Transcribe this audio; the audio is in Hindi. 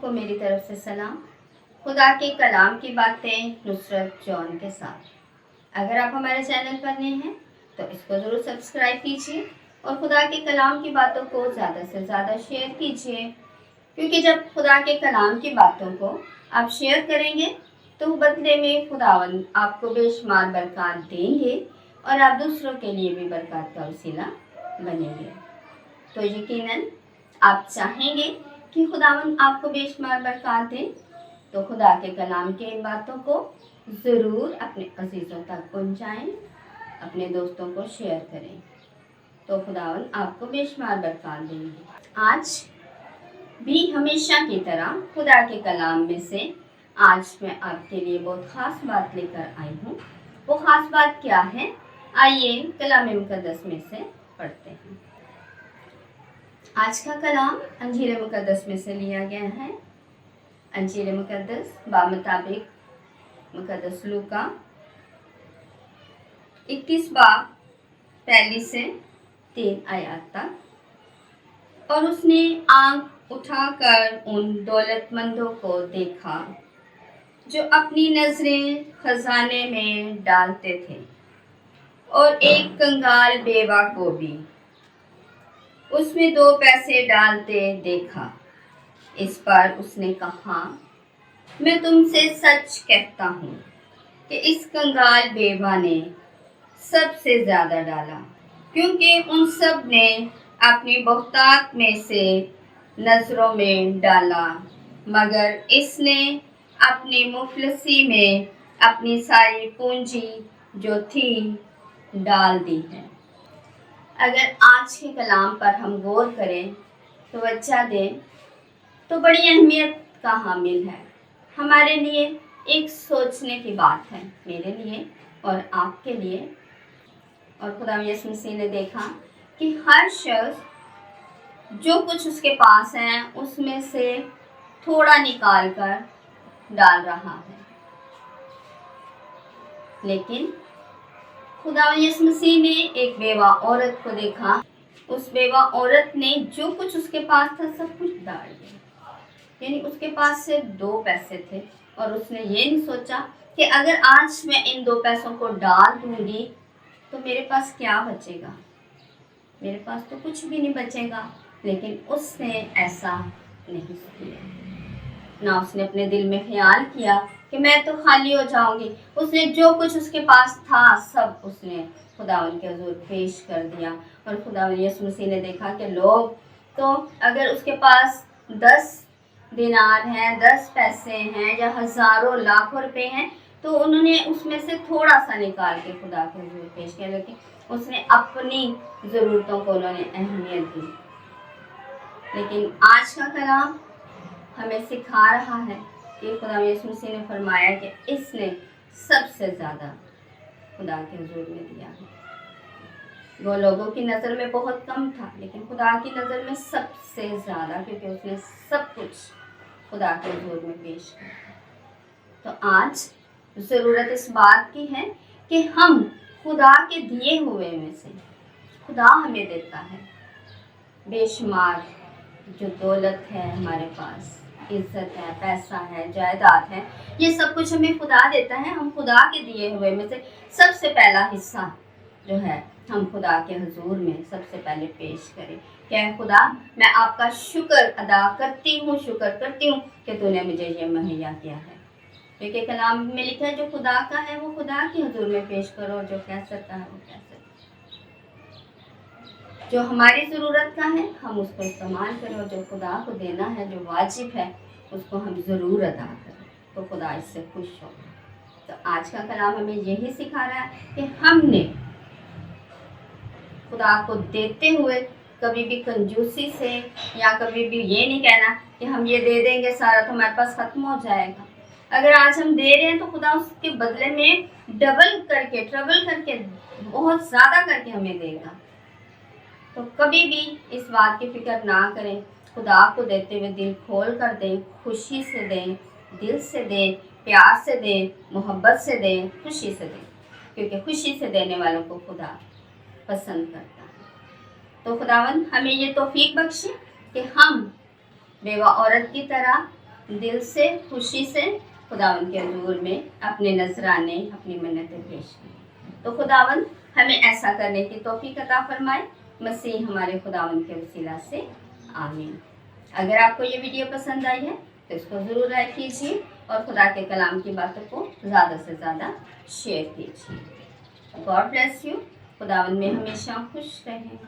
को मेरी तरफ से सलाम। खुदा के कलाम की बातें नुसरत जॉन के साथ। अगर आप हमारे चैनल पर नए हैं तो इसको ज़रूर सब्सक्राइब कीजिए और खुदा के कलाम की बातों को ज़्यादा से ज़्यादा शेयर कीजिए, क्योंकि जब खुदा के कलाम की बातों को आप शेयर करेंगे तो बदले में खुदावंद आपको बेशुमार बरकत देंगे और आप दूसरों के लिए भी बरकत का वसीला बनेंगे। तो यकीनन आप चाहेंगे कि खुदावंद आपको बेशुमार बरकत दे, तो खुदा के कलाम के इन बातों को ज़रूर अपने अजीज़ों तक पहुँचाएँ, अपने दोस्तों को शेयर करें, तो खुदावंद आपको बेशुमार बरकत देंगे। आज भी हमेशा की तरह खुदा के कलाम में से आज मैं आपके लिए बहुत ख़ास बात लेकर आई हूँ। वो ख़ास बात क्या है, आइए कलाम मुक़द्दस में से पढ़ते हैं। आज का कलाम अंजीर मुक़द्दस में से लिया गया है। अंजीर मुक़द्दस बामुताबिक मुक़द्दस लूका 21 बाब पहली से 3 आयत तक। और उसने आँख उठाकर उन दौलतमंदों को देखा जो अपनी नज़रें खजाने में डालते थे, और एक कंगाल बेवा को भी उसमें 2 पैसे डालते देखा। इस पर उसने कहा, मैं तुमसे सच कहता हूँ कि इस कंगाल बेवा ने सबसे ज़्यादा डाला, क्योंकि उन सब ने अपनी बहुतात में से नज़रों में डाला, मगर इसने अपनी मुफलसी में अपनी सारी पूंजी जो थी डाल दी है। अगर आज के कलाम पर हम गौर करें, तवज्जो दें, तो बड़ी अहमियत का हामिल है। हमारे लिए एक सोचने की बात है, मेरे लिए और आपके लिए। और खुदा यीशु मसीह ने देखा कि हर शख्स जो कुछ उसके पास है उसमें से थोड़ा निकाल कर डाल रहा है, लेकिन खुदा यीशु मसीह ने एक बेवा औरत को देखा। उस बेवा औरत ने जो कुछ उसके पास था सब कुछ डाल दिया, यानी उसके पास सिर्फ 2 पैसे थे, और उसने ये नहीं सोचा कि अगर आज मैं इन 2 पैसों को डाल दूंगी तो मेरे पास क्या बचेगा, मेरे पास तो कुछ भी नहीं बचेगा। लेकिन उसने ऐसा नहीं किया, ना उसने अपने दिल में ख्याल किया कि मैं तो खाली हो जाऊंगी। उसने जो कुछ उसके पास था सब उसने खुदावंद के हुजूर पेश कर दिया। और खुदावंद यीशु मसीह ने देखा कि लोग तो अगर उसके पास 10 दिनार हैं, 10 पैसे हैं, या हज़ारों लाखों रुपए हैं, तो उन्होंने उसमें से थोड़ा सा निकाल के खुदा के हुजूर पेश किया, लेकिन उसने अपनी ज़रूरतों को उन्होंने अहमियत दी। लेकिन आज का कलाम हमें सिखा रहा है कि खुदा यीशु मसीह ने फरमाया कि इसने सबसे ज़्यादा खुदा के हुजूर में दिया है। वो लोगों की नज़र में बहुत कम था, लेकिन खुदा की नज़र में सबसे ज़्यादा, क्योंकि उसने सब कुछ खुदा के हुजूर में पेश किया। तो आज ज़रूरत इस बात की है कि हम खुदा के दिए हुए में से, खुदा हमें देता है बेशुमार जो दौलत है हमारे पास, इज्जत है, पैसा है, जायदाद है, ये सब कुछ हमें खुदा देता है। हम खुदा के दिए हुए में से सबसे पहला हिस्सा जो है हम खुदा के हुजूर में सबसे पहले पेश करें। क्या है, खुदा मैं आपका शुक्र अदा करती हूँ, शुक्र करती हूँ कि तूने मुझे ये मुहैया किया है। क्योंकि कलाम में लिखा है जो खुदा का है वो खुदा के हुजूर में पेश करो, और जो कह सकता है वो कह सकता है। जो हमारी ज़रूरत का है हम उसको इस्तेमाल करें, और जो खुदा को देना है, जो वाजिब है, उसको हम ज़रूर अदा करें, तो खुदा इससे खुश हो। तो आज का कलाम हमें यही सिखा रहा है कि हमने खुदा को देते हुए कभी भी कंजूसी से, या कभी भी ये नहीं कहना कि हम ये दे देंगे सारा तो हमारे पास ख़त्म हो जाएगा। अगर आज हम दे रहे हैं तो खुदा उसके बदले में डबल करके, ट्रबल करके, बहुत ज़्यादा करके हमें देगा। तो कभी भी इस बात की फिक्र ना करें, खुदा को देते हुए दिल खोल कर दें, खुशी से दें, दिल से दें, प्यार से दें, मोहब्बत से दें, खुशी से दें, क्योंकि खुशी से देने वालों को खुदा पसंद करता है। तो खुदावंद हमें ये तौफीक बख्शे कि हम बेवा औरत की तरह दिल से खुशी से खुदावन के हजूर में अपने नजराने अपनी मन्नतें पेश करें। तो खुदावन हमें ऐसा करने की तौफीक अता फरमाए, मसीह हमारे खुदावन के वसीला से, आमीन। अगर आपको ये वीडियो पसंद आई है तो इसको ज़रूर लाइक कीजिए और खुदा के कलाम की बातों को ज़्यादा से ज़्यादा शेयर कीजिए। God bless you. खुदावन में हमेशा खुश रहें।